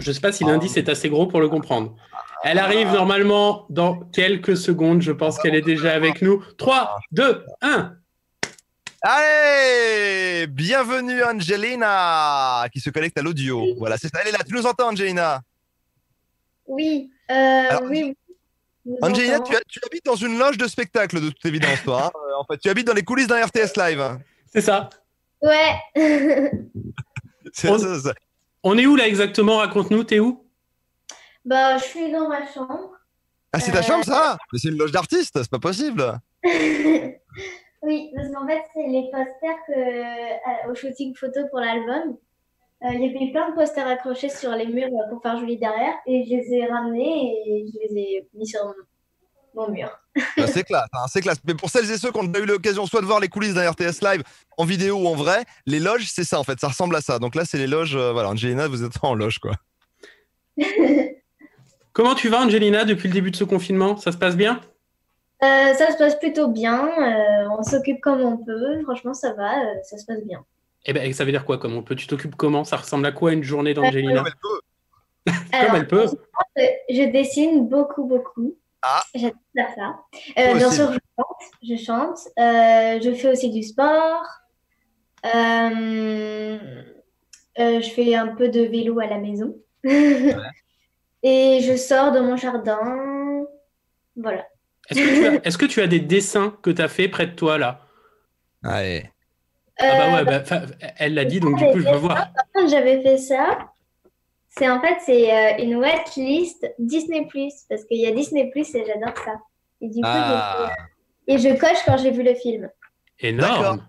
je ne sais pas si l'indice est assez gros pour le comprendre. Elle arrive normalement dans quelques secondes. Je pense qu'elle est déjà avec nous. 3, 2, 1. Allez, bienvenue Angelina, qui se connecte à l'audio. Voilà, c'est ça. Elle est là. Tu nous entends, Angelina? Oui, Alors, oui, je vous Angelina, entends. tu habites dans une loge de spectacle, de toute évidence, toi. Hein. En fait, tu habites dans les coulisses d'un RTS Live. Hein. C'est ça. Ouais. C'est ça. On est où là exactement? Raconte-nous, t'es où? Bah, je suis dans ma chambre. Ah, c'est ta chambre, ça? Mais c'est une loge d'artistes, c'est pas possible. Oui, parce qu'en fait, c'est les posters au shooting photo pour l'album. Il y avait plein de posters accrochés sur les murs pour faire joli derrière. Et je les ai ramenés et je les ai mis sur mon mur. C'est classe, hein, c'est classe. Mais pour celles et ceux qui ont déjà eu l'occasion soit de voir les coulisses d'un RTS Live en vidéo ou en vrai, les loges, c'est ça en fait, ça ressemble à ça. Donc là, c'est les loges. Voilà, Angelina, vous êtes en loge, quoi. Comment tu vas, Angelina, depuis le début de ce confinement? Ça se passe bien? Ça se passe plutôt bien. On s'occupe comme on peut. Franchement, ça va. Ça se passe bien. Eh ben, ça veut dire quoi? Comme on peut, tu t'occupes comment? Ça ressemble à quoi une journée Comme d'Angelina? elle peut. Comme Alors, elle peut. je dessine beaucoup, beaucoup. Ah, J'adore faire ça. toi Bien aussi. sûr, je chante. Je fais aussi du sport. Je fais un peu de vélo à la maison. Et je sors dans mon jardin. Voilà. Est-ce que tu as des dessins que tu as fait près de toi là? Allez. Ah bah ouais, elle l'a dit, donc du coup, je veux voir. Par contre, j'avais fait ça. C'est une list Disney+, parce qu'il y a Disney+, et j'adore ça. Et du coup, Ah, et je coche quand j'ai vu le film. Énorme.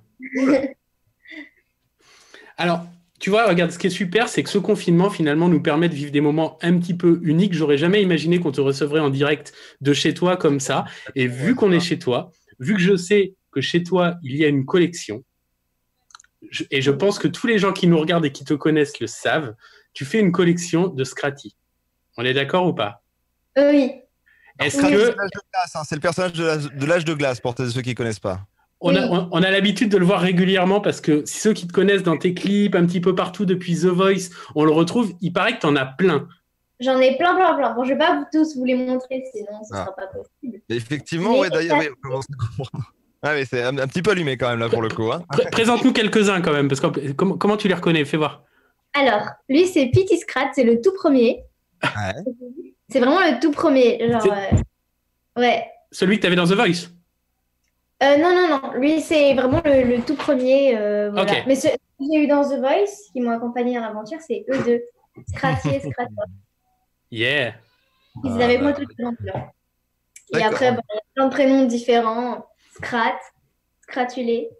Alors, tu vois, regarde, ce qui est super, c'est que ce confinement, finalement, nous permet de vivre des moments un petit peu uniques. J'aurais jamais imaginé qu'on te recevrait en direct de chez toi comme ça. Et vu qu'on est chez toi, vu que je sais que chez toi, il y a une collection, et je pense que tous les gens qui nous regardent et qui te connaissent le savent, tu fais une collection de Scratty. On est d'accord ou pas? Oui. Est-ce Scratch, que c'est l'âge de glace, hein, c'est le personnage de l'âge de glace pour ceux qui ne connaissent pas. on a l'habitude de le voir régulièrement parce que ceux qui te connaissent dans tes clips, un petit peu partout depuis The Voice, on le retrouve. Il paraît que tu en as plein. J'en ai plein, plein, plein. Bon, je vais pas tous vous les montrer, sinon ce sera pas possible. Effectivement, Mais ouais, d'ailleurs, oui, on commence à comprendre. Ah oui, c'est un petit peu allumé quand même là pour le coup. Hein. Présente-nous quelques-uns quand même, parce que comment tu les reconnais? Fais voir. Alors, lui, c'est Pity Scratch, c'est le tout premier. Ouais. C'est vraiment le tout premier. Genre, ouais. Celui que tu avais dans The Voice. Non, non, non. Lui, c'est vraiment le tout premier. Voilà. Ok. Mais ceux que j'ai eu dans The Voice, qui m'ont accompagné dans l'aventure, c'est eux deux. Scratchy et Scratch. Yeah. Ils avaient moi toute l'aventure. Et après, bon, il y a plein de prénoms différents. Scrat, Scratulé,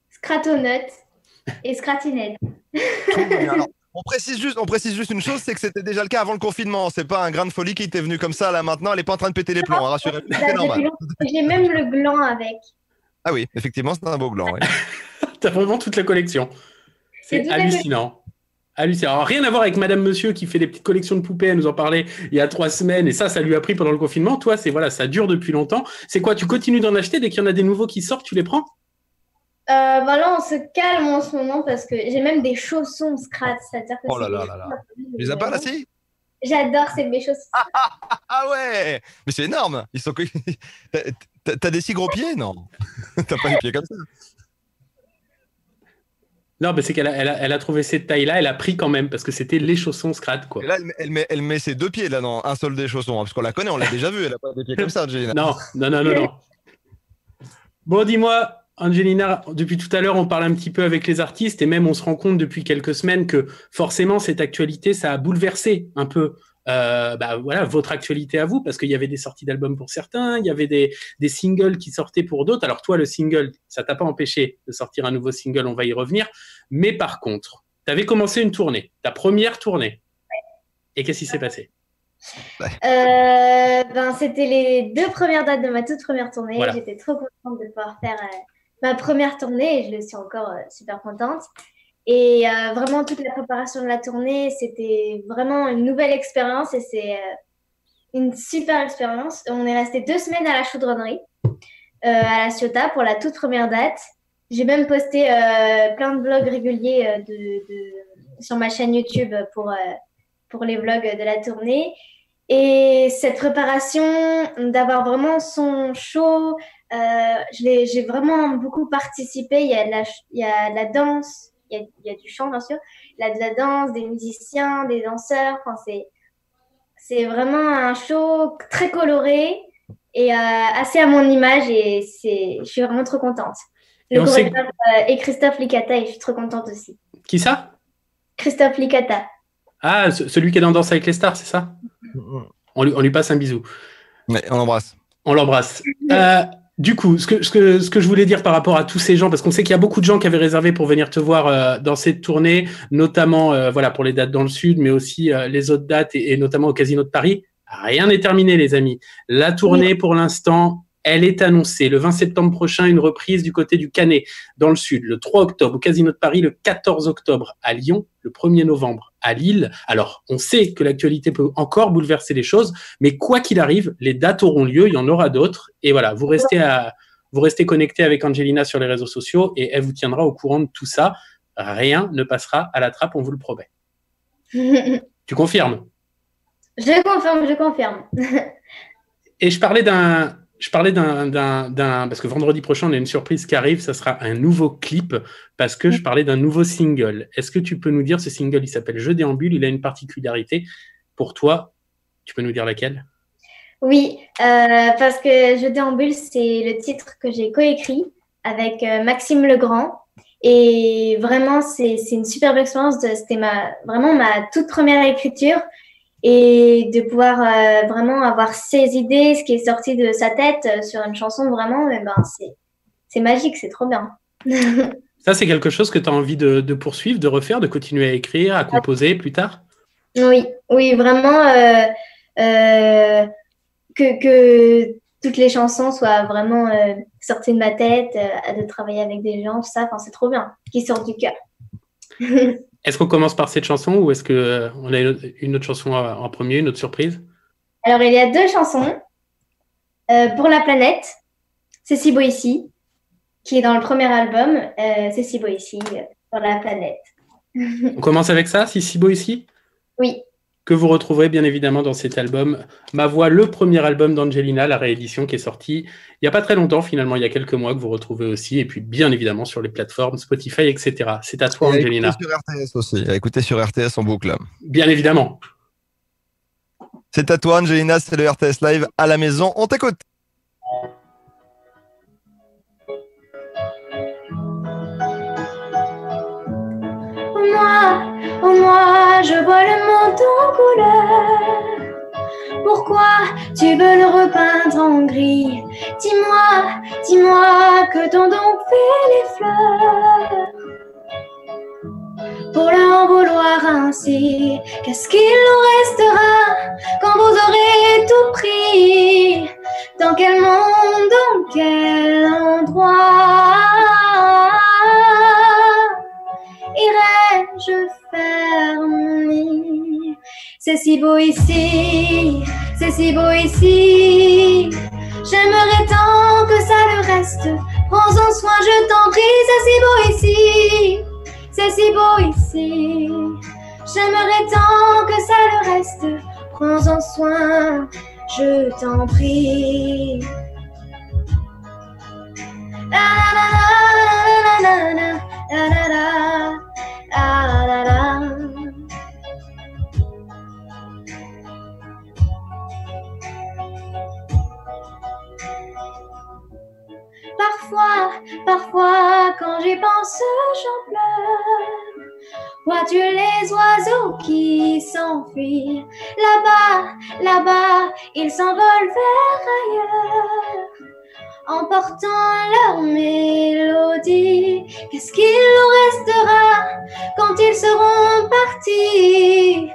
Scratonut et Scratinette. Alors, on précise juste une chose, c'est que c'était déjà le cas avant le confinement. C'est pas un grain de folie qui t'est venu comme ça là maintenant. Elle est pas en train de péter les plombs, hein, rassurez-vous. C'est normal. J'ai même le gland avec. Ah oui, effectivement, c'est un beau gland. Oui. T'as vraiment toute la collection. C'est hallucinant. Hallucinant. Alors, rien à voir avec Madame Monsieur qui fait des petites collections de poupées, elle nous en parlait il y a 3 semaines, et ça lui a pris pendant le confinement. Toi, voilà, ça dure depuis longtemps. C'est quoi? Tu continues d'en acheter dès qu'il y en a des nouveaux qui sortent, tu les prends? Bah là, on se calme en ce moment parce que j'ai même des chaussons Scratch. C'est-à-dire que Oh là là là là. Tu les as pas là, si? J'adore, c'est mes chaussons. Ah ouais! Mais c'est énorme! Ils sont... T'as des si gros pieds? Non. T'as pas des pieds comme ça. Non, mais c'est qu'elle a trouvé cette taille-là, elle a pris quand même, parce que c'était les chaussons Scrat, quoi. Et là, elle met ses 2 pieds là dans un seul des chaussons, hein, parce qu'on la connaît, on l'a déjà vu, elle a pas des pieds comme ça, Angelina. Non. Bon, dis-moi, Angelina, depuis tout à l'heure, on parle un petit peu avec les artistes, et même on se rend compte depuis quelques semaines que forcément, cette actualité, ça a bouleversé un peu voilà, votre actualité à vous, parce qu'il y avait des sorties d'albums pour certains, il y avait des singles qui sortaient pour d'autres. Alors toi, le single, ça t'a pas empêché de sortir un nouveau single, on va y revenir. Mais par contre, tu avais commencé une tournée, ta première tournée. Et qu'est-ce qui s'est passé? C'était les 2 premières dates de ma toute première tournée. Voilà. J'étais trop contente de pouvoir faire ma première tournée et je le suis encore super contente. Et vraiment, toute la préparation de la tournée, c'était vraiment une nouvelle expérience et c'est une super expérience. On est resté 2 semaines à la chaudronnerie, à la Ciotat pour la toute première date. J'ai même posté plein de vlogs réguliers sur ma chaîne YouTube pour les vlogs de la tournée. Et cette préparation, d'avoir vraiment son show, j'ai vraiment beaucoup participé. Il y a de la danse, il y a du chant bien sûr, il y a de la danse, des musiciens, des danseurs. Enfin, c'est vraiment un show très coloré et assez à mon image et je suis vraiment trop contente. Le chorégraphe est Christophe Licata et je suis trop contente aussi. Qui ça? Christophe Licata. Ah, celui qui est dans Danse avec les stars, c'est ça? On lui passe un bisou. Ouais, on l'embrasse. On l'embrasse. Du coup, ce que je voulais dire par rapport à tous ces gens, parce qu'on sait qu'il y a beaucoup de gens qui avaient réservé pour venir te voir dans cette tournée, notamment voilà, pour les dates dans le sud, mais aussi les autres dates et notamment au Casino de Paris. Rien n'est terminé, les amis. La tournée, pour l'instant, elle est annoncée. Le 20 septembre prochain, une reprise du côté du Canet, dans le sud. Le 3 octobre au Casino de Paris, le 14 octobre à Lyon, le 1er novembre à Lille. Alors, on sait que l'actualité peut encore bouleverser les choses, mais quoi qu'il arrive, les dates auront lieu, il y en aura d'autres. Et voilà, vous restez connectés avec Angelina sur les réseaux sociaux et elle vous tiendra au courant de tout ça. Rien ne passera à la trappe, on vous le promet. Tu confirmes? Je confirme. Et je parlais parce que vendredi prochain, on a une surprise qui arrive, ça sera un nouveau clip, parce que je parlais d'un nouveau single. Est-ce que tu peux nous dire, ce single, il s'appelle Je déambule, il a une particularité. Pour toi, tu peux nous dire laquelle? Oui, parce que Je déambule, c'est le titre que j'ai coécrit avec Maxime Legrand. Et vraiment, c'est une superbe expérience. C'était vraiment ma toute première écriture. Et de pouvoir vraiment avoir ses idées, ce qui est sorti de sa tête sur une chanson, vraiment, c'est magique, c'est trop bien. Ça, c'est quelque chose que tu as envie de poursuivre, de refaire, de continuer à écrire, à composer plus tard? Oui, vraiment que toutes les chansons soient vraiment sorties de ma tête, de travailler avec des gens, tout ça, c'est trop bien, qui sortent du cœur. Est-ce qu'on commence par cette chanson ou est-ce qu'on a une autre chanson en premier, une autre surprise? Alors, il y a 2 chansons. Pour la planète, C'est si beau ici, qui est dans le premier album. C'est si beau ici, pour la planète. On commence avec ça, si beau ici? Oui. Que vous retrouverez bien évidemment dans cet album Ma Voix, le premier album d'Angelina, la réédition qui est sortie il n'y a pas très longtemps, finalement, il y a quelques mois, que vous retrouvez aussi, et puis bien évidemment sur les plateformes Spotify, etc. C'est à toi, Angelina. Sur RTS aussi, à écouter sur RTS en boucle. Bien évidemment. C'est à toi, Angelina, c'est le RTS Live à la maison, on t'écoute. Moi, je vois le monde en couleur. Pourquoi tu veux le repeindre en gris? Dis-moi, que t'ont donc fait les fleurs? Pour leur en vouloir ainsi, qu'est-ce qu'il nous restera quand vous aurez tout pris? Dans quel monde, dans quel endroit irai-je faire mon nid? C'est si beau ici, c'est si beau ici. J'aimerais tant que ça le reste. Prends-en soin, je t'en prie, c'est si beau ici. C'est si beau ici. J'aimerais tant que ça le reste. Prends-en soin, je t'en prie. La la la la la la la la la. Ah, la, la. Parfois, quand j'y pense, j'en pleure. Vois-tu les oiseaux qui s'enfuient? Là-bas, ils s'envolent vers ailleurs, emportant leur mélodie. Qu'est-ce qu'il nous restera quand ils seront partis?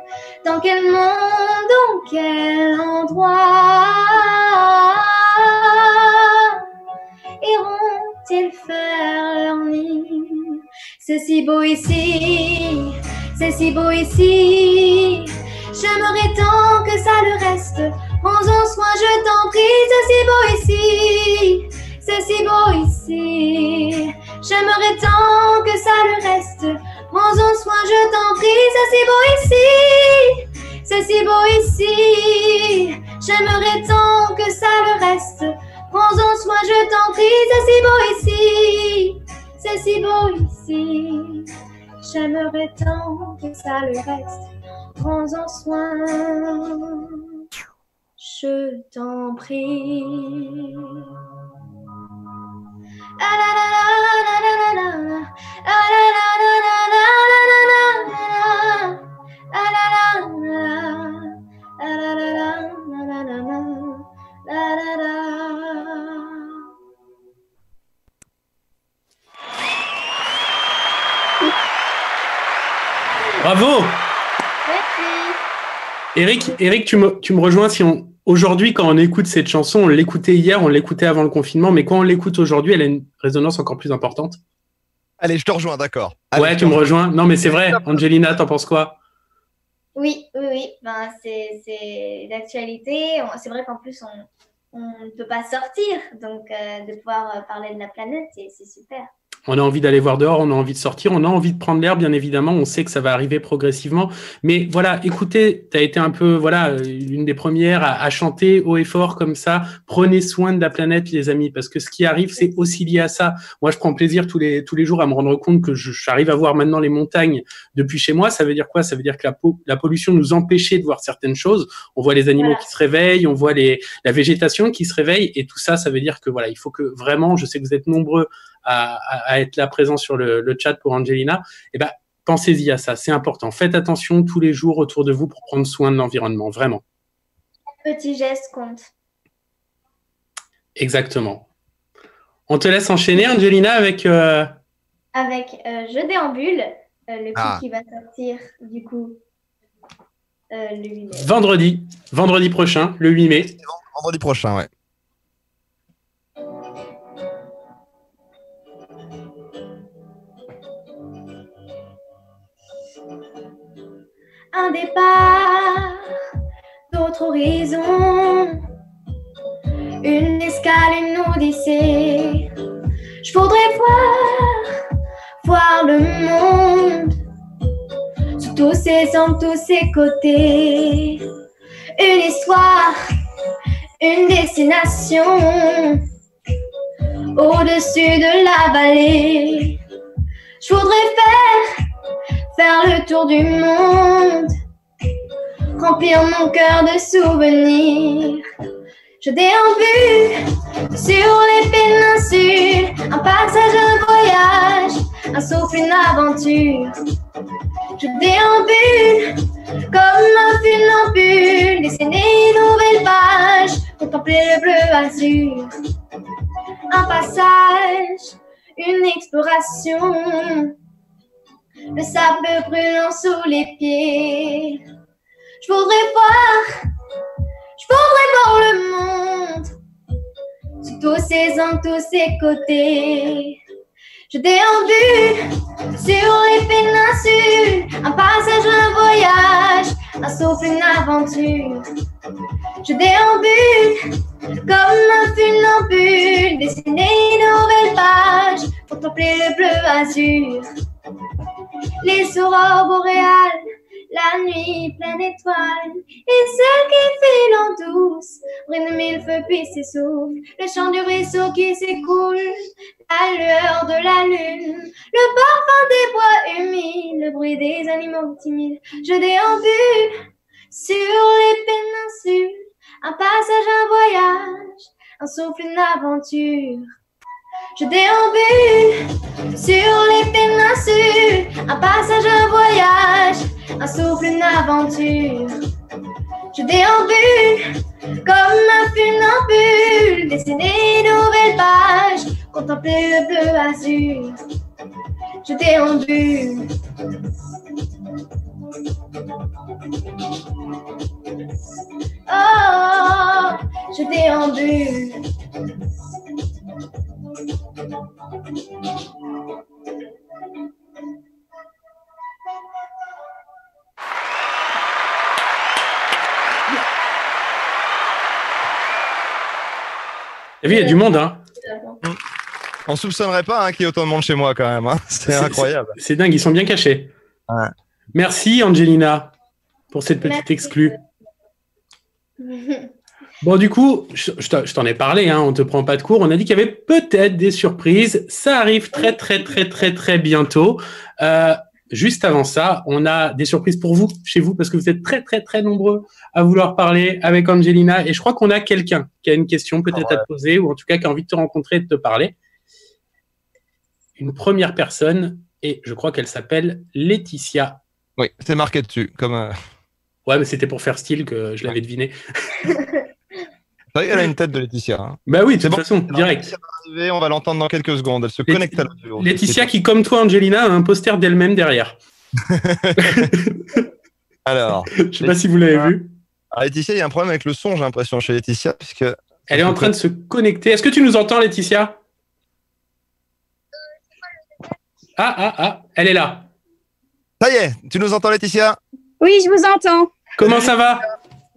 Dans quel monde, dans quel endroit iront-ils faire leur nid? C'est si beau ici, c'est si beau ici. J'aimerais tant que ça le reste. Prends-en soin, je t'en prie, c'est si beau ici. C'est si beau ici. J'aimerais tant que ça le reste. Prends-en soin, je t'en prie, c'est si beau ici. C'est si beau ici, j'aimerais tant que ça le reste. Prends-en soin, je t'en prie, c'est si beau ici, c'est si beau ici. J'aimerais tant que ça le reste. Prends-en soin, je t'en prie. Bravo! Eric, tu me rejoins si aujourd'hui, quand on écoute cette chanson, on l'écoutait hier, on l'écoutait avant le confinement, mais quand on l'écoute aujourd'hui, elle a une résonance encore plus importante. Allez, je te rejoins, d'accord. Ouais, tu me rejoins. Non, mais c'est vrai. Angelina, t'en penses quoi? Oui. Ben, c'est d'actualité. C'est vrai qu'en plus, on ne peut pas sortir. Donc, de pouvoir parler de la planète, c'est super. On a envie d'aller voir dehors, on a envie de sortir, on a envie de prendre l'air, bien évidemment. On sait que ça va arriver progressivement. Mais voilà, écoutez, tu as été un peu, voilà, l'une des premières à chanter haut et fort comme ça. Prenez soin de la planète, les amis, parce que ce qui arrive, c'est aussi lié à ça. Moi, je prends plaisir tous les jours à me rendre compte que j'arrive à voir maintenant les montagnes depuis chez moi. Ça veut dire quoi? Ça veut dire que la pollution nous empêchait de voir certaines choses. On voit les animaux qui se réveillent, on voit la végétation qui se réveille. Et tout ça, ça veut dire que voilà, il faut que vraiment, je sais que vous êtes nombreux à être là présent sur le chat pour Angelina, et ben, pensez-y à ça, c'est important. Faites attention tous les jours autour de vous pour prendre soin de l'environnement, vraiment. Petit geste compte. Exactement. On te laisse enchaîner, Angelina, avec... Avec Je déambule, le clip qui va sortir, du coup, le 8 mai. Vendredi prochain, le 8 mai. Vendredi prochain, ouais. Un départ, d'autres horizons, une escale, une odyssée. Je voudrais voir le monde sous tous ses angles, tous ses côtés. Une histoire, une destination au-dessus de la vallée. Je voudrais faire le tour du monde, remplir mon cœur de souvenirs. Je déambule sur les péninsules, un passage, un voyage, un souffle, une aventure. Je déambule comme un funambule, dessiner une nouvelle page, contempler le bleu azur. Un passage, une exploration, le sable brûlant sous les pieds. Je voudrais voir le monde sous tous ses angles, tous ses côtés. Je déambule sur les péninsules, un passage, un voyage, un souffle, une aventure. Je déambule comme un funambule, dessiner une nouvelle page, contempler le bleu azur. Les aurores boréales, la nuit pleine d'étoiles, et celle qui file en douce, brille de mille feux puis s'essouffle, le chant du ruisseau qui s'écoule, la lueur de la lune, le parfum des bois humides, le bruit des animaux timides. Je déambule sur les péninsules, un passage, un voyage, un souffle, une aventure. Je déambule sur les péninsules, un passage, un voyage, un souffle, une aventure. Je déambule comme un funambule, dessiner une nouvelle page, contempler le bleu azur. Je déambule. Oh, je déambule. T'as vu, il y a du monde, hein. On soupçonnerait pas qu'il y ait autant de monde chez moi quand même. C'est incroyable. C'est dingue, ils sont bien cachés. Ouais. Merci, Angelina. pour cette petite Merci. exclue. Bon, du coup, je t'en ai parlé, hein, on ne te prend pas de cours. On a dit qu'il y avait peut-être des surprises. Ça arrive très, très, très, très, très bientôt. Juste avant ça, on a des surprises pour vous, chez vous, parce que vous êtes très, très, très nombreux à vouloir parler avec Angelina. Et je crois qu'on a quelqu'un qui a une question peut-être à te poser, ou en tout cas qui a envie de te rencontrer et de te parler. Une première personne, et je crois qu'elle s'appelle Laetitia. Oui, c'est marqué dessus. Ouais, mais c'était pour faire style que je l'avais deviné. C'est vrai qu'elle a une tête de Laetitia. Hein. Bah oui, de toute bon, façon, direct. Laetitia va arriver, on va l'entendre dans quelques secondes. Elle se connecte à l'audio. Laetitia qui, comme toi, Angelina, a un poster d'elle-même derrière. Alors, je sais pas si vous l'avez vu. Alors, Laetitia, il y a un problème avec le son, j'ai l'impression, chez Laetitia, puisque... Elle est en train de se connecter. Est-ce que tu nous entends, Laetitia? Elle est là. Ça y est, tu nous entends, Laetitia? Oui, je vous entends. Comment ça va?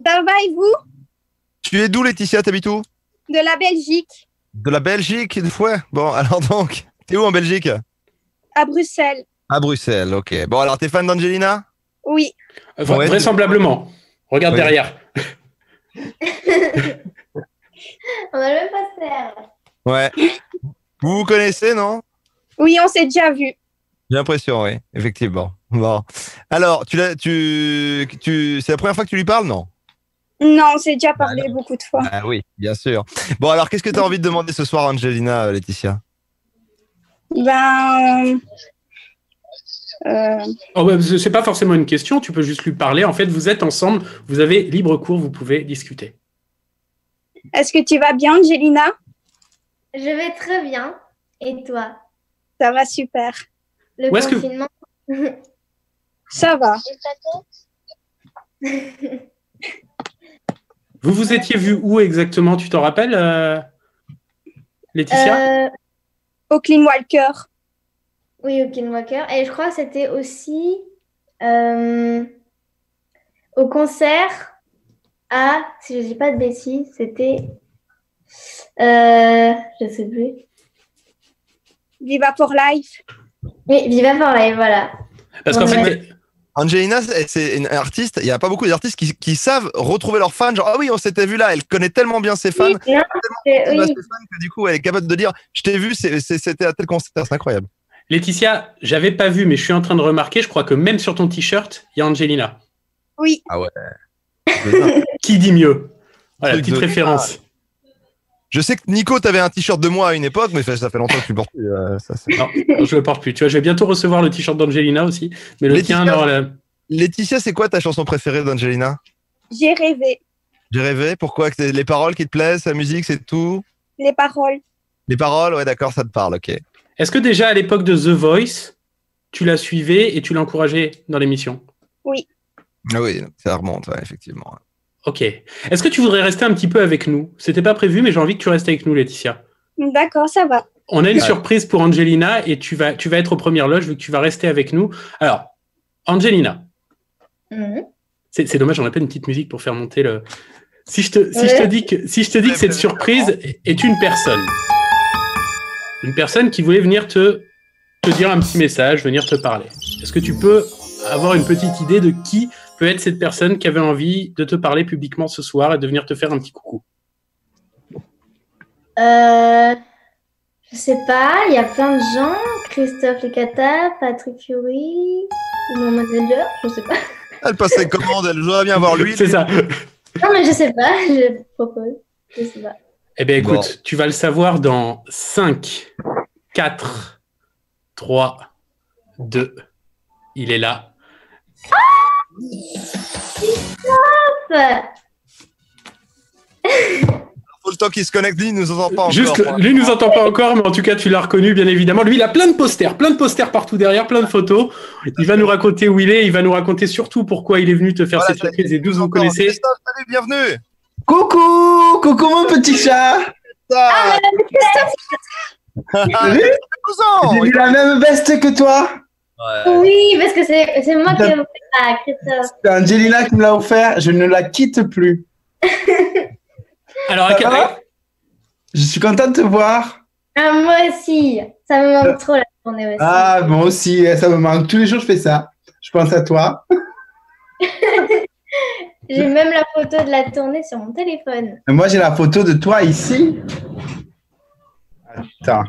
Ça va et vous? Tu es d'où, Laetitia? T'habites où? De la Belgique. De la Belgique? Ouais. Bon, alors donc, t'es où en Belgique? À Bruxelles. À Bruxelles, ok. Bon, alors, t'es fan d'Angelina? Oui. Ouais, vraisemblablement. Regarde derrière. On a le même poster. Ouais. Vous vous connaissez, non? Oui, on s'est déjà vu. J'ai l'impression, oui, effectivement. Bon. Alors, c'est la première fois que tu lui parles, non? Non, on s'est déjà parlé beaucoup de fois. Ah oui, bien sûr. Bon, alors, qu'est-ce que tu as envie de demander ce soir à Angelina, Laetitia? Oh, bah, c'est pas forcément une question, tu peux juste lui parler. En fait, vous êtes ensemble, vous avez libre cours, vous pouvez discuter. Est-ce que tu vas bien, Angelina? Je vais très bien. Et toi? Ça va super. Le Où est-ce que- confinement Ça va. Vous vous étiez vu où exactement, tu t'en rappelles, Laetitia? Au Clean Walker. Oui, au Kinwalker. Et je crois que c'était aussi au concert à, si je ne dis pas de bêtises, c'était, je sais plus. Viva for Life. Oui, Viva for Life, voilà. Parce qu'en Ouais. fait, Angelina, c'est une artiste. Il n'y a pas beaucoup d'artistes qui savent retrouver leurs fans. Genre, ah oui, on s'était vu là. Elle connaît tellement bien ses fans. Oui, non, Tellement c'est- bien oui. ses fans que du coup, elle est capable de dire, je t'ai vu, c'était à tel concert. C'est incroyable. Laetitia, j'avais pas vu, mais je suis en train de remarquer, je crois que même sur ton t-shirt, il y a Angelina. Oui. Ah ouais. Qui dit mieux? Voilà, Truc petite de- référence. Je sais que Nico, t'avais un t-shirt de moi à une époque, mais ça fait longtemps que tu le portes plus. Non, je le porte plus. Tu vois, je vais bientôt recevoir le t-shirt d'Angelina aussi. Mais le Laetitia- tien, non. Laetitia, c'est quoi ta chanson préférée d'Angelina? J'ai rêvé. J'ai rêvé. Pourquoi? Que c'est les paroles qui te plaisent, la musique, c'est tout? Les paroles. Les paroles, ouais, d'accord, ça te parle, ok. Est-ce que déjà à l'époque de The Voice, tu la suivais et tu l'encourageais dans l'émission? Ah oui, ça remonte, ouais, effectivement. Ok. Est-ce que tu voudrais rester un petit peu avec nous? C'était pas prévu, mais j'ai envie que tu restes avec nous, Laetitia. D'accord, ça va. On a une Ouais. surprise pour Angelina et tu vas être aux premières loges vu que tu vas rester avec nous. Alors, Angelina, Mhm. c'est dommage, on n'a pas une petite musique pour faire monter le. Si je te dis que cette surprise est une personne qui voulait venir te dire un petit message, venir te parler. Est-ce que tu peux avoir une petite idée de qui peut être cette personne qui avait envie de te parler publiquement ce soir et de venir te faire un petit coucou? Je sais pas, il y a plein de gens. Christophe Licata, Patrick Fury, mon manager, je sais pas. Elle passait commande, elle voudrait bien voir lui. C'est ça. Non, mais je sais pas, je propose. Je sais pas. Eh bien, écoute, Bon. tu vas le savoir dans 5, 4, 3, 2. Il est là. Faut le temps qu'il se connecte, lui, il nous entend pas encore. Juste, lui nous entend pas encore, mais en tout cas, tu l'as reconnu, bien évidemment. Lui, il a plein de posters partout derrière, plein de photos. Il va nous raconter où il est, il va nous raconter surtout pourquoi il est venu te faire Voilà, cette surprise et d'où vous Encore. connaissez. Christophe, salut, bienvenue. Coucou mon petit chat. Ça. Salut. Cousin. J'ai mis la même veste que toi. Ouais. Oui, parce que c'est moi qui ai offert à Christophe. C'est Angelina qui me l'a offert. Je ne la quitte plus. Alors, Ça va? Je suis contente de te voir. Ah, moi aussi, ça me manque trop la journée aussi. Ah, moi aussi, ça me manque. Tous les jours, je fais ça. Je pense à toi. J'ai même la photo de la tournée sur mon téléphone. Et moi, j'ai la photo de toi ici. Attends.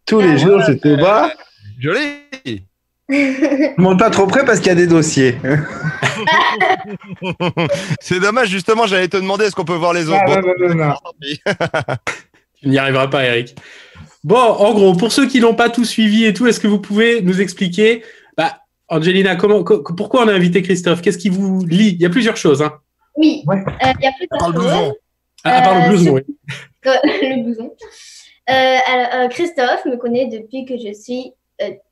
Tous les jours, je te vois. Joli. Je monte pas trop près parce qu'il y a des dossiers. C'est dommage, justement, j'allais te demander est-ce qu'on peut voir les autres. Ah, Bon, non. tant pis. Tu n'y arriveras pas, Eric. Bon, en gros, pour ceux qui n'ont pas tout suivi et tout, est-ce que vous pouvez nous expliquer, Angelina, pourquoi on a invité Christophe? Qu'est-ce qui vous lie? Il y a plusieurs choses. Hein. Oui, Ouais. il y a plusieurs Par le choses. blouson. À part le blouson, oui. Le blouson. Alors, Christophe me connaît depuis que je suis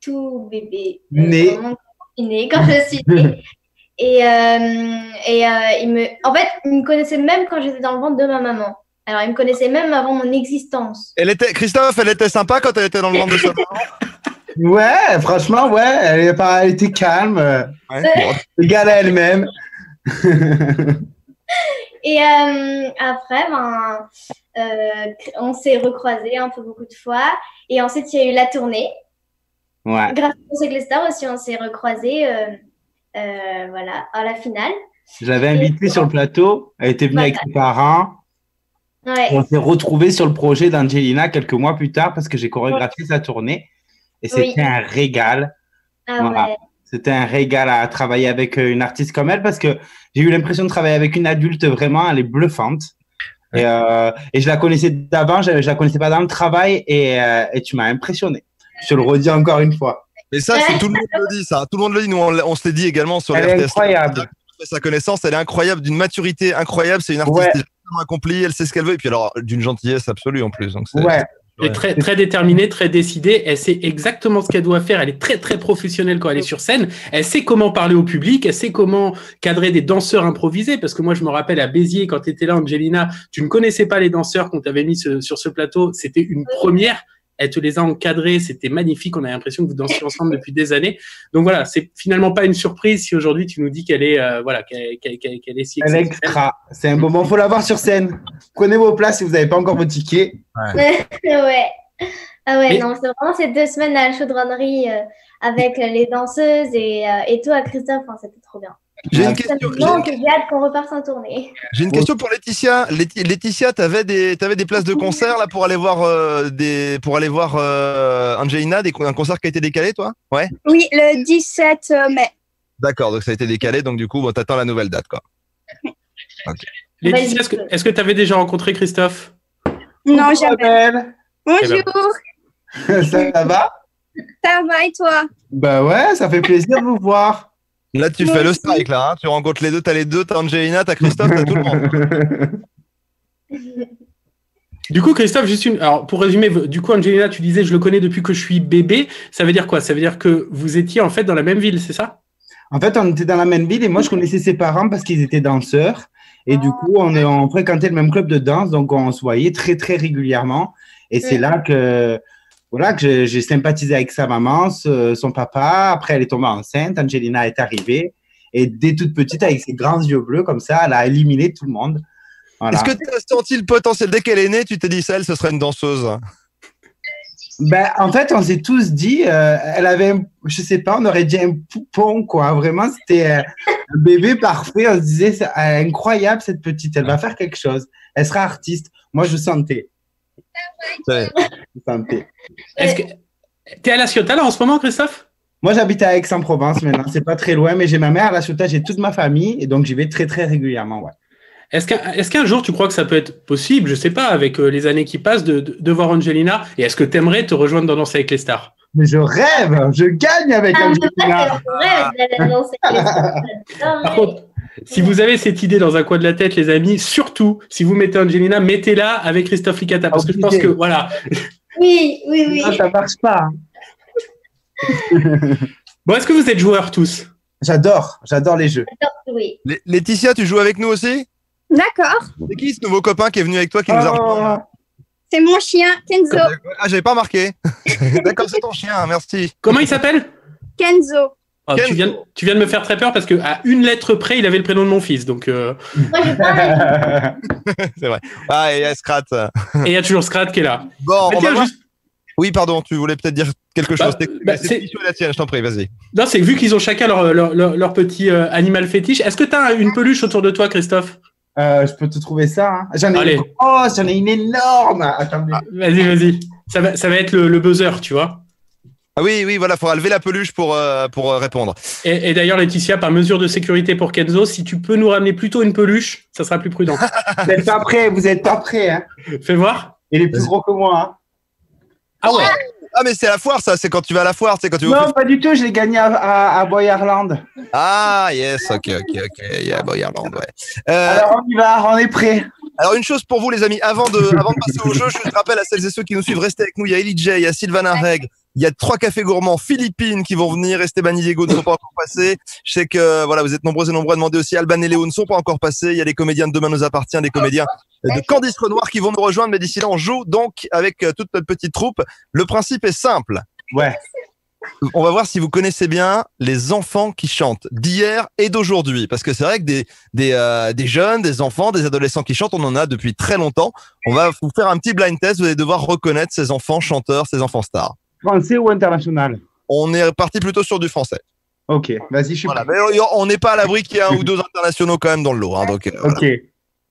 tout bébé. Né. Vraiment né quand je suis née. Et en fait, il me connaissait même quand j'étais dans le ventre de ma maman. Alors, il me connaissait même avant mon existence. Christophe, elle était sympa quand elle était dans le ventre de sa maman. Ouais, franchement, ouais. Elle était calme. Ouais. Égale à elle-même. Et après, on s'est recroisés un peu beaucoup de fois. Et ensuite, il y a eu la tournée. Ouais. Grâce à Conseil les Stars aussi, on s'est recroisés voilà, à la finale. J'avais invité sur le plateau. Elle était venue avec ses parents. Ouais. On s'est retrouvés sur le projet d'Angelina quelques mois plus tard parce que j'ai chorégraphié sa tournée. Et c'était Oui. un régal. Ah Voilà. ouais. C'était un régal à travailler avec une artiste comme elle parce que j'ai eu l'impression de travailler avec une adulte vraiment, elle est bluffante. Et je la connaissais d'avant, je la connaissais pas dans le travail et tu m'as impressionné. Je te le redis encore une fois. Mais ça, tout le monde le dit, ça. Tout le monde le dit. Nous, on se l'est dit également sur les Elle est RTS. incroyable. Sa connaissance, elle est incroyable, d'une maturité incroyable. C'est une artiste Ouais. extrêmement accomplie, elle sait ce qu'elle veut. Et puis alors, d'une gentillesse absolue en plus. Donc Ouais. Elle est très, très déterminée, très décidée. Elle sait exactement ce qu'elle doit faire. Elle est très, très professionnelle quand elle est sur scène. Elle sait comment parler au public. Elle sait comment cadrer des danseurs improvisés. Parce que moi, je me rappelle à Béziers, quand tu étais là, Angelina, tu ne connaissais pas les danseurs qu'on t'avait mis sur ce plateau. C'était une première. Elle te les a encadrés. C'était magnifique. On a l'impression que vous dansez ensemble depuis des années. Donc voilà, c'est finalement pas une surprise si aujourd'hui tu nous dis qu'elle est, qu'elle est si Elle est exceptionnelle. extra. C'est un moment, faut la voir sur scène. Prenez vos places si vous n'avez pas encore vos tickets. Ouais. Ah ouais, Mais- non, c'est vraiment ces 2 semaines à la chaudronnerie avec les danseuses et toi, Christophe, c'était trop bien. J'ai Ouais. une question. Non, j'ai hâte qu'on reparte en tournée. J'ai une question pour Laetitia. Laetitia, t'avais des places de concert là pour aller voir Angelina, un concert qui a été décalé, toi? Ouais. Oui, le 17 mai. D'accord, donc ça a été décalé, donc du coup, bon, t'attends la nouvelle date, quoi. Laetitia, est-ce que tu avais déjà rencontré Christophe? Non, Coucou, jamais. Abel. Bonjour, Ça va? ça va et toi? Bah ouais, ça fait plaisir de vous voir. Là, tu Moi fais le aussi. strike, là. Hein. Tu rencontres les deux, t'as Angelina, t'as Christophe, t'as tout le monde. Du coup, Christophe, alors pour résumer, du coup, Angelina, tu disais, je le connais depuis que je suis bébé. Ça veut dire quoi? Ça veut dire que vous étiez en fait dans la même ville, c'est ça? En fait, on était dans la même ville et moi, je connaissais ses parents parce qu'ils étaient danseurs. Et du coup, on fréquentait le même club de danse, donc on se voyait très, très régulièrement. Et c'est là que j'ai sympathisé avec sa maman, son papa. Après, elle est tombée enceinte. Angelina est arrivée. Et dès toute petite, avec ses grands yeux bleus, comme ça, elle a éliminé tout le monde. Voilà. Est-ce que tu as senti le potentiel? Dès qu'elle est née, tu t'es dit, ça, elle, ce serait une danseuse. Ben, en fait, on s'est tous dit, elle avait, je sais pas, on aurait dit un poupon, quoi. Vraiment, c'était un bébé parfait. On se disait, c'est incroyable, cette petite. Elle va faire quelque chose. Elle sera artiste. Moi, je sentais. Ouais. Je sentais. Est-ce que t'es à La Ciotat là en ce moment, Christophe? Moi, j'habite à Aix-en-Provence maintenant. C'est pas très loin, mais j'ai ma mère à La Ciotat, j'ai toute ma famille. Et donc, j'y vais très, très régulièrement, ouais. Est-ce qu'un jour tu crois que ça peut être possible, je sais pas, avec les années qui passent, de voir Angelina? Et est-ce que t'aimerais te rejoindre dans Danser avec les stars? Mais je rêve, je gagne avec Angelina. Par contre, si vous avez cette idée dans un coin de la tête, les amis, surtout, si vous mettez Angelina, mettez-la avec Christophe Licata. Parce que je pense que, voilà. Oui, oui, oui. Non, ça marche pas. Bon, est-ce que vous êtes joueurs tous? J'adore les jeux. Oui. Laetitia, tu joues avec nous aussi? D'accord, C'est qui ce nouveau copain qui est venu avec toi qui nous a rejoint? c'est mon chien Kenzo. Ah, j'avais pas marqué. D'accord, c'est ton chien, merci. Comment il s'appelle? Kenzo. Oh, tu viens de me faire très peur parce qu'à une lettre près, il avait le prénom de mon fils. Donc, Moi, j'ai pas. C'est vrai. Ah, et il y a Scrat. et il y a toujours Scrat qui est là. Bon, Mais on va tiens, voir. juste, Oui, pardon, tu voulais peut-être dire quelque chose. C'est la tienne, je t'en prie, vas-y. Non, c'est vu qu'ils ont chacun leur petit animal fétiche. Est-ce que tu as une peluche autour de toi, Christophe? Je peux te trouver ça. Hein. J'en ai Allez. j'en ai une énorme. Attendez. Vas-y. Ça va être le buzzer, tu vois. Ah oui, voilà, il faudra lever la peluche pour répondre. Et d'ailleurs, Laetitia, par mesure de sécurité pour Kenzo, si tu peux nous ramener plutôt une peluche, ça sera plus prudent. Vous êtes pas prêts. Hein. Fais voir. Il est plus gros que moi. Hein. Ah ouais. Ah, mais c'est à la foire, ça. C'est quand tu vas à la foire, c'est quand tu Non, pas du tout. Je l'ai gagné à Boyarland. Ah, yes, ok. Yeah, Boyarland, ouais. Alors, on y va. On est prêts. Alors, une chose pour vous, les amis, avant de passer au jeu, je rappelle à celles et ceux qui nous suivent, restez avec nous. Il y a Ellie J, il y a Sylvana Reg, il y a 3 cafés gourmands Philippines qui vont venir. Esteban et Diego ne sont pas encore passés. Je sais que voilà, vous êtes nombreux et nombreux à demander aussi. Alban et Léo ne sont pas encore passés. Il y a les comédiens de Demain nous appartient, des comédiens de Candice Renoir qui vont nous rejoindre. Mais d'ici là, on joue donc avec toute notre petite troupe. Le principe est simple. Ouais. On va voir si vous connaissez bien les enfants qui chantent d'hier et d'aujourd'hui. Parce que c'est vrai que des jeunes, des enfants, des adolescents qui chantent, on en a depuis très longtemps. On va vous faire un petit blind test. Vous allez devoir reconnaître ces enfants chanteurs, ces enfants stars. Français ou international? On est parti plutôt sur du français. Ok, vas-y, je suis Voilà, prêt. mais on n'est pas à l'abri qu'il y ait 1 ou 2 internationaux quand même dans le lot. Hein, donc, Ok. voilà.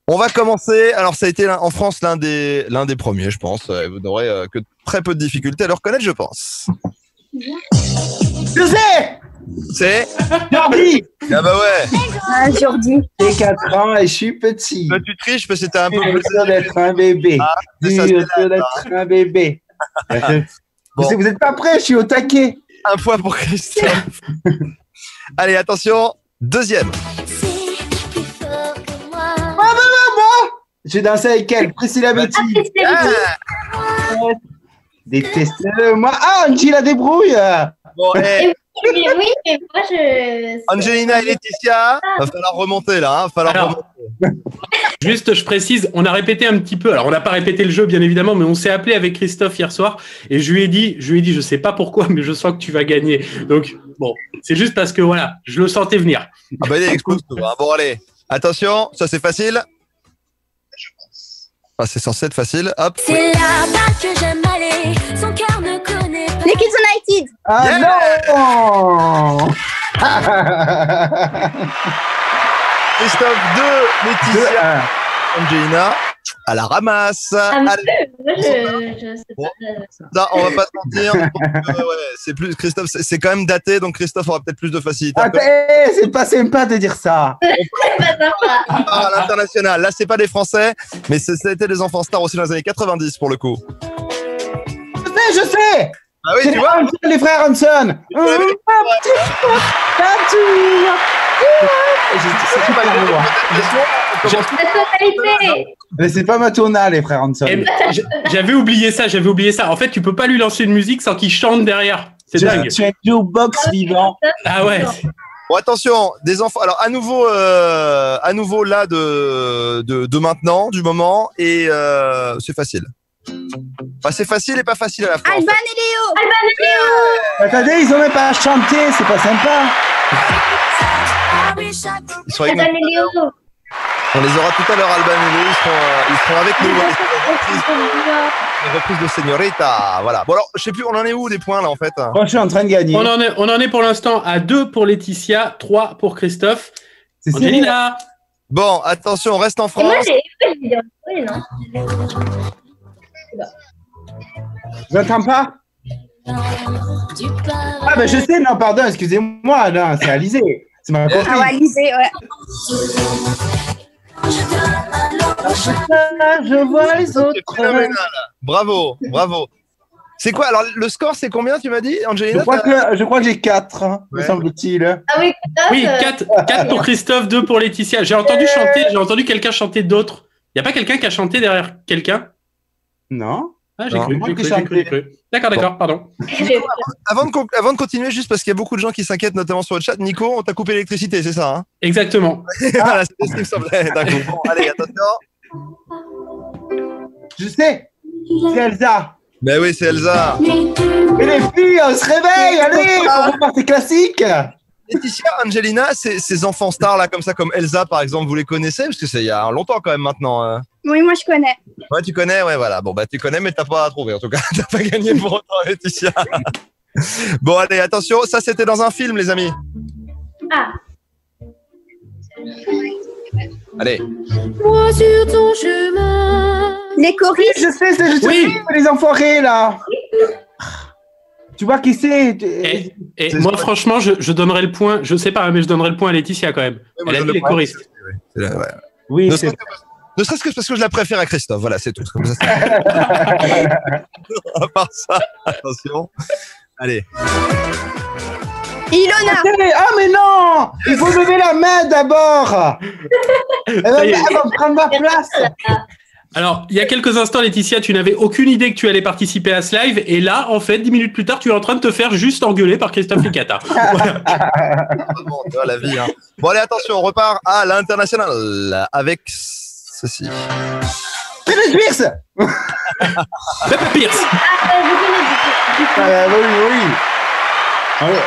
On va commencer. Alors, ça a été en France l'un des premiers, je pense. Vous n'aurez que très peu de difficultés à le reconnaître, je pense. Je sais. C'est Jordi. Ah bah ouais. Ah, Jordi. J'ai 4 ans et je suis petit. Bah, tu triches parce que c'était un peu Dur plus. d'être un bébé. Ah, c'est ça, Dur c'est d'être un bébé. Bon. Vous n'êtes pas prêts, je suis au taquet. Un point pour Christophe. Allez, attention. Deuxième. J'ai dansé avec elle, Priscilla Betty. Déteste-moi. Ah, Angie la débrouille. Bon, Oui, mais moi, je. Angelina et Laetitia, va falloir remonter là. Alors, juste, je précise, on a répété un petit peu. Alors, on n'a pas répété le jeu, bien évidemment, mais on s'est appelé avec Christophe hier soir et je lui ai dit, je sais pas pourquoi, mais je sens que tu vas gagner. Donc, bon, c'est juste parce que voilà, je le sentais venir. Ah bah il explose tout. Hein. Bon allez, attention, ça c'est facile. Ah, c'est censé être facile. Hop. C'est là-bas que j'aime aller, son cœur ne connaît pas. Les Kids United. Ah Yeah. non. Christophe 2, Laetitia, Angelina, à la ramasse. Allez, Moi, je sais Bon. pas. ça, on va pas se mentir. Donc, ouais, c'est plus Christophe, c'est quand même daté, donc Christophe aura peut-être plus de facilité. Attends, c'est pas sympa de dire ça. À l'international, là c'est pas des Français, mais c'était des enfants stars aussi dans les années 90 pour le coup. Je sais. Ah oui, C'est tu vois. les frères Hanson. La totalité. Mais c'est pas ma tournale, les frères Hanson. Eh, j'avais oublié ça. En fait, tu peux pas lui lancer une musique sans qu'il chante derrière. C'est dingue. Je suis un jukebox vivant. Ah ouais. Bon, attention, des enfants. Alors, à nouveau là de maintenant, du moment, et c'est facile. Enfin, c'est facile et pas facile à la fois. Alban et Léo. Attendez, ils ont même pas chanté, c'est pas sympa. Ils sont avec nous. Alban et Léo. On les aura tout à l'heure, Alban et Léo. Ils seront avec nous. Les reprises de Señorita. Voilà. Bon, alors, je sais plus, on en est où des points là en fait? Moi, je suis en train de gagner. On en est pour l'instant à 2 pour Laetitia, 3 pour Christophe. C'est sérieux. Angelina. Bon, attention, on reste en Et moi, France. j'ai dit oui, non. J'entends pas. Ah, ben je sais, non, pardon, excusez-moi, non, c'est Alizé. C'est ma copine. Ah ouais, Alizé, ouais. Je vois les C'est autres. phénoménal. Bravo, bravo. C'est quoi? Alors, le score, c'est combien, tu m'as dit, Angelina? Je crois que j'ai 4, me Ouais. semble-t-il. Ah oui, Oui, 4 pour Christophe, 2 pour Laetitia. J'ai entendu quelqu'un chanter d'autres. Il n'y a pas quelqu'un qui a chanté derrière quelqu'un? Non. Ah, j'ai Non, cru, moi j'ai qui cru, chantais. j'ai cru. D'accord, pardon. Avant de continuer, juste parce qu'il y a beaucoup de gens qui s'inquiètent, notamment sur le chat, Nico, on t'a coupé l'électricité, c'est ça, hein? Exactement. Voilà, c'est ce qui me semblait. D'un coup. Bon, allez, attention. Je sais. C'est Elsa. Ben oui, c'est Elsa. Et les filles, on se réveille, allez, on repart tes classiques. Laetitia, Angelina, ces enfants stars là comme ça, comme Elsa par exemple, vous les connaissez? Parce que c'est il y a longtemps quand même maintenant. Oui, moi je connais. Ouais, tu connais, ouais, voilà. Bon, bah tu connais, mais t'as pas trouvé en tout cas. T'as pas gagné pour autant, Laetitia. Bon, allez, attention, ça c'était dans un film, les amis. Ah, Allez. Moi sur ton chemin. Les choristes. Je sais, Oui. les enfoirés, là. Tu vois qui c'est? Et moi, franchement, je donnerais le point. Je sais pas, mais je donnerais le point à Laetitia quand même. moi, Elle a je dit le les prends. choristes. C'est là, ouais. Oui, Ne c'est serait-ce que parce que je la préfère à Christophe, voilà, c'est tout. Comme ça, à part ça, attention. Allez. Ilona. Ah, mais non! Il faut lever la main d'abord! Elle Ça y est. va prendre ma place! Alors, il y a quelques instants, Laetitia, tu n'avais aucune idée que tu allais participer à ce live. Et là, en fait, 10 minutes plus tard, tu es en train de te faire juste engueuler par Christophe Licata. Voilà. Bon, tu vois, la vie. Hein. Bon, allez, attention, on repart à l'international avec ceci. Britney Spears! Peppa Pierce. je connais Oui. Ah ouais.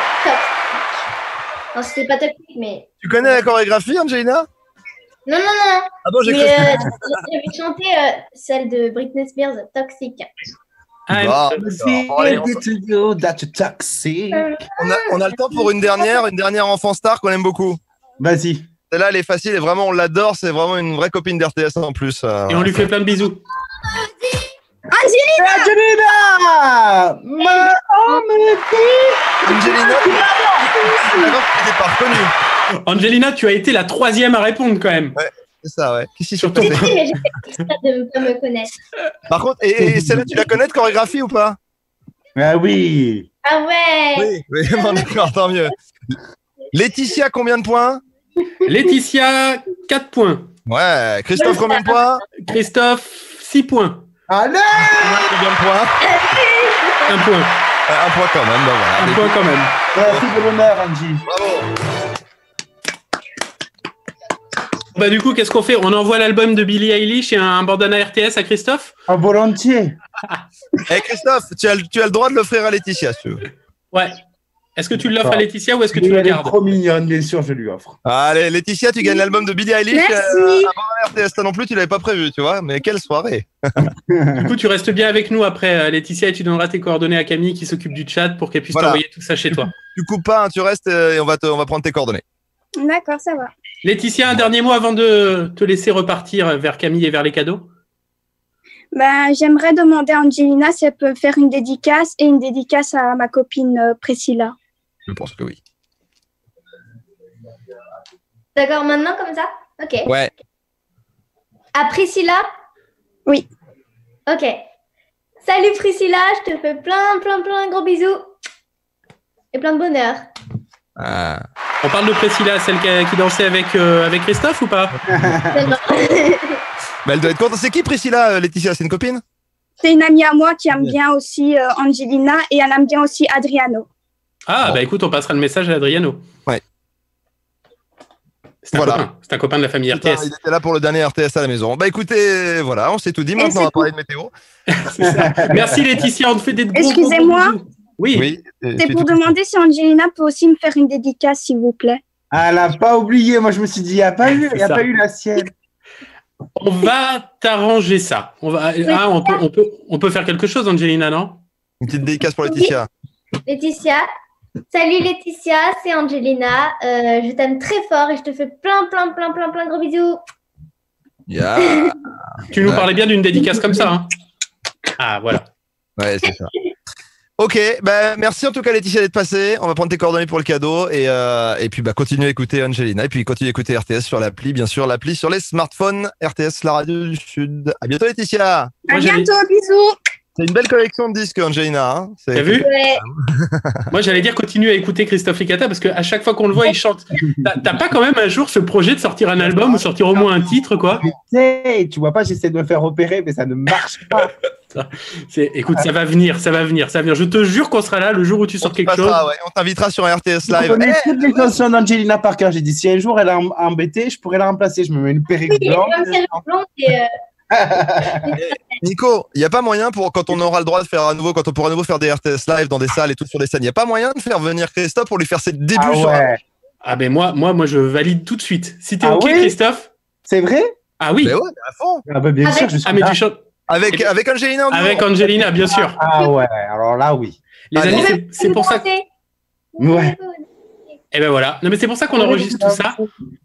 Non, c'était pas toxique, mais. Tu connais la chorégraphie, Angelina? Non. Ah bon, j'ai Mais cru. j'avais chanté celle de Britney Spears, Toxic. Ah, Bon, d'accord. Bon, allez, That's toxic. on a le temps pour une dernière enfant star qu'on aime beaucoup. Vas-y. Celle-là, elle est facile et vraiment, on l'adore. C'est vraiment une vraie copine d'RTS en plus. et on lui fait plein de bisous. Angelina! Angelina, tu n'es pas reconnue. Angelina, tu as été la 3e à répondre quand même. C'est ça, ouais. Qui s'y Sur surtout. ton- Si, mais j'ai fait exprès de ne pas me connaître. Par contre, et celle-là, tu la connais de chorégraphie ou pas? Ah oui. Ah ouais! Oui, bon, d'accord, tant mieux. Laetitia, combien de points? Laetitia, 4 points. Ouais. Christophe, combien de points? Christophe, 6 points. Allez! Combien de points? 1 point. Un point quand même, bah voilà. 1 point quand même. Merci de l'honneur, Angie. Bravo. Bah du coup, qu'est-ce qu'on fait? On envoie l'album de Billie Eilish et un bandana RTS à Christophe? À volontiers. Eh Christophe, tu as le droit de l'offrir à Laetitia, si tu veux. Ouais. Est-ce que tu l'offres à Laetitia ou est-ce que tu le Elle est gardes? trop mignonne, bien sûr, je lui offre. Allez, Laetitia, tu gagnes l'album de Billie Eilish. Merci. Avant RTS, toi non plus, tu l'avais pas prévu, tu vois. Mais quelle soirée. Du coup, tu restes bien avec nous après, Laetitia, et tu donneras tes coordonnées à Camille qui s'occupe du chat pour qu'elle puisse Voilà. t'envoyer tout ça chez toi. Tu coupes pas, hein, tu restes et on va prendre tes coordonnées. D'accord, ça va. Laetitia, un dernier mot avant de te laisser repartir vers Camille et vers les cadeaux? Ben, j'aimerais demander à Angelina si elle peut faire une dédicace et une dédicace à ma copine Priscilla. Je pense que oui. D'accord, maintenant comme ça? Ok. Ouais. À Priscilla? Oui. Ok. Salut Priscilla, je te fais plein gros bisous. Et plein de bonheur. Ah. On parle de Priscilla, celle qui dansait avec Christophe ou pas? Tellement. Mais elle doit être contente. C'est qui Priscilla, Laetitia? C'est une copine? C'est une amie à moi qui aime bien aussi Angelina et elle aime bien aussi Adriano. Ah, Bon. bah écoute, on passera le message à Adriano. Ouais. C'est un Voilà. copain. C'est un copain de la famille Putain, RTS. il était là pour le dernier RTS à la maison. Bah écoutez, voilà, on s'est tout dit. Maintenant, on va parler de météo. C'est ça. Merci Laetitia, on te fait des gros Excusez-moi. bisous. Oui. C'est pour demander si Angelina peut aussi me faire une dédicace, s'il vous plaît. Elle n'a pas oublié. Moi, je me suis dit, il n'y a pas eu, C'est ça. la sienne. On va t'arranger ça. On peut faire quelque chose, Angelina, non? Une petite dédicace pour Laetitia. Laetitia. Salut Laetitia, c'est Angelina. Je t'aime très fort et je te fais plein gros bisous. Yeah. Tu nous Ouais. parlais bien d'une dédicace comme ça. Hein. Ah, voilà. Ouais, c'est ça. Ok, bah, merci en tout cas Laetitia d'être passée. On va prendre tes coordonnées pour le cadeau et puis bah, continuer à écouter Angelina et puis continuer à écouter RTS sur l'appli, bien sûr, l'appli sur les smartphones RTS, la radio du Sud. À bientôt Laetitia. À Moi, j'allais- bientôt, bisous. C'est une belle collection de disques Angelina. Hein. T'as vu? Ouais. Moi, j'allais dire continue à écouter Christophe Licata parce qu'à chaque fois qu'on le voit, il chante. T'as pas quand même un jour ce projet de sortir un album ou sortir au moins un titre, quoi? Tu vois pas, j'essaie de me faire opérer, mais ça ne marche pas. Écoute, ça va venir. Je te jure qu'on sera là le jour où tu sors On quelque chose. passera, ouais, on t'invitera sur un RTS Je live. connais Eh, toutes les chansons d'Angelina Parker. J'ai dit, si un jour elle est embêtée, je pourrais la remplacer. Je me mets une perruque Oui, blanche. comme ça, je blonde et Nico, il n'y a pas moyen pour quand on aura le droit de faire à nouveau, quand on pourra à nouveau faire des RTS live dans des salles et tout sur des scènes, il n'y a pas moyen de faire venir Christophe pour lui faire ses débuts Ah sur un... ouais. Ah ben moi, je valide tout de suite. Si t'es Ah OK, oui Christophe? C'est vrai? Ah oui. Mais ouais, à fond. Ah bah, bien Avec- sûr, je suis Ah mais là. tu chantes Avec Angelina en duo. avec Angelina, bien sûr. Ah ouais, alors là, oui. Les Allez. amis, c'est pour ça. Ouais. Et ben voilà. Non mais c'est pour ça qu'on enregistre tout ça.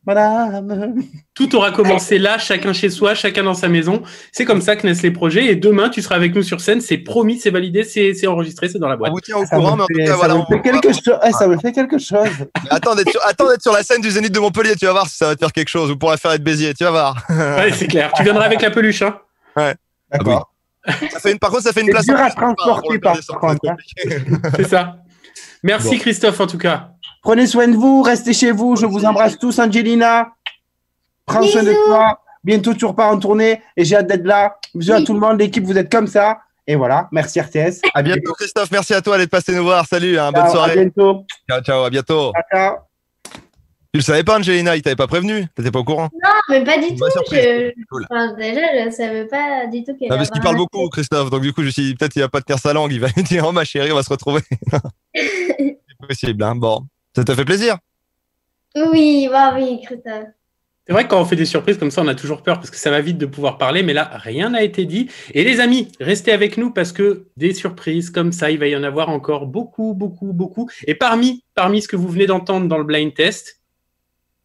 Madame. Tout aura commencé là, chacun chez soi, chacun dans sa maison. C'est comme ça que naissent les projets. Et demain, tu seras avec nous sur scène. C'est promis, c'est validé, c'est enregistré, c'est dans la On boîte. vous tient au Ça courant, mais me en tout fait, cas, ça voilà. me fait quelque chose. Ça me fait quelque chose. Attends d'être sur la scène du Zénith de Montpellier, tu vas voir si ça va te faire quelque chose, ou pour la faire être Béziers, tu vas voir. Ouais, c'est clair. Tu viendras avec la peluche, hein. D'accord. Par contre, ça fait une C'est place dur en à plus, pour transporter le par descendre, contre, ça va être compliqué. C'est ça. Merci Bon. Christophe en tout cas. Prenez soin de vous, restez chez vous. Je vous embrasse tous, Angelina. Prends soin de Bisous. toi. Bientôt, tu repars en tournée et j'ai hâte d'être là. Bisous à tout le monde, l'équipe, vous êtes comme ça. Et voilà, merci RTS. À bientôt, Christophe. Merci à toi d'être passé nous voir. Salut, hein, bonne Ciao, à soirée. bientôt. Ciao, ciao, à bientôt. Ciao, ciao. Tu le savais pas, Angelina, il t'avait pas prévenu. T'étais pas au courant. Non, mais pas du Bonne tout. surprise. Cool. Enfin, déjà, je ne savais pas du tout qu'elle Non, parce qu'il parle beaucoup, Christophe. Donc, du coup, je me suis dit, peut-être il va pas tenir sa langue. Il va lui dire, oh, ma chérie, on va se retrouver. C'est possible, hein. Bon. Ça t'a fait plaisir? Oui, bah oui, Christophe. C'est vrai que quand on fait des surprises comme ça, on a toujours peur parce que ça va vite de pouvoir parler, mais là, rien n'a été dit. Et les amis, restez avec nous parce que des surprises comme ça, il va y en avoir encore beaucoup, beaucoup, beaucoup. Et parmi ce que vous venez d'entendre dans le blind test,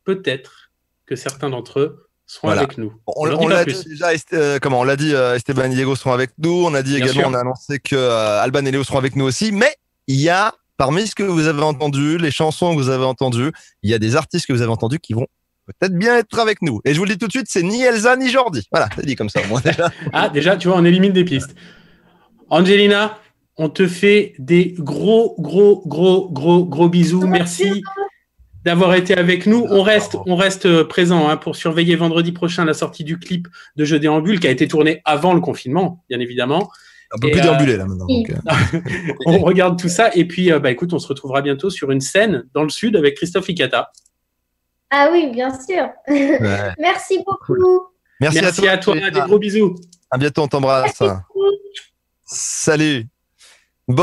peut-être que certains d'entre eux seront Voilà. avec nous. On n'en dit pas l'a plus. dit déjà, on l'a dit, Esteban et Diego seront avec nous. On a dit Bien également, sûr. on a annoncé que Alban et Léo seront avec nous aussi. Mais il y a, parmi ce que vous avez entendu, les chansons que vous avez entendues, il y a des artistes que vous avez entendus qui vont peut-être bien être avec nous. Et je vous le dis tout de suite, c'est ni Elsa ni Jordi. Voilà, c'est dit comme ça, moi déjà. Ah, déjà, tu vois, on élimine des pistes. Angelina, on te fait des gros bisous. Merci d'avoir été avec nous. On reste présent hein, pour surveiller vendredi prochain la sortie du clip de Je déambule qui a été tourné avant le confinement, bien évidemment. On peut Et, plus déambuler là maintenant. oui. Donc, On regarde tout ça et puis écoute, on se retrouvera bientôt sur une scène dans le sud avec Christophe Licata. Ah oui, bien sûr. ouais. Merci beaucoup. Merci à toi. Des gros bisous. À bientôt, on t'embrasse. Merci beaucoup. Salut. Bon.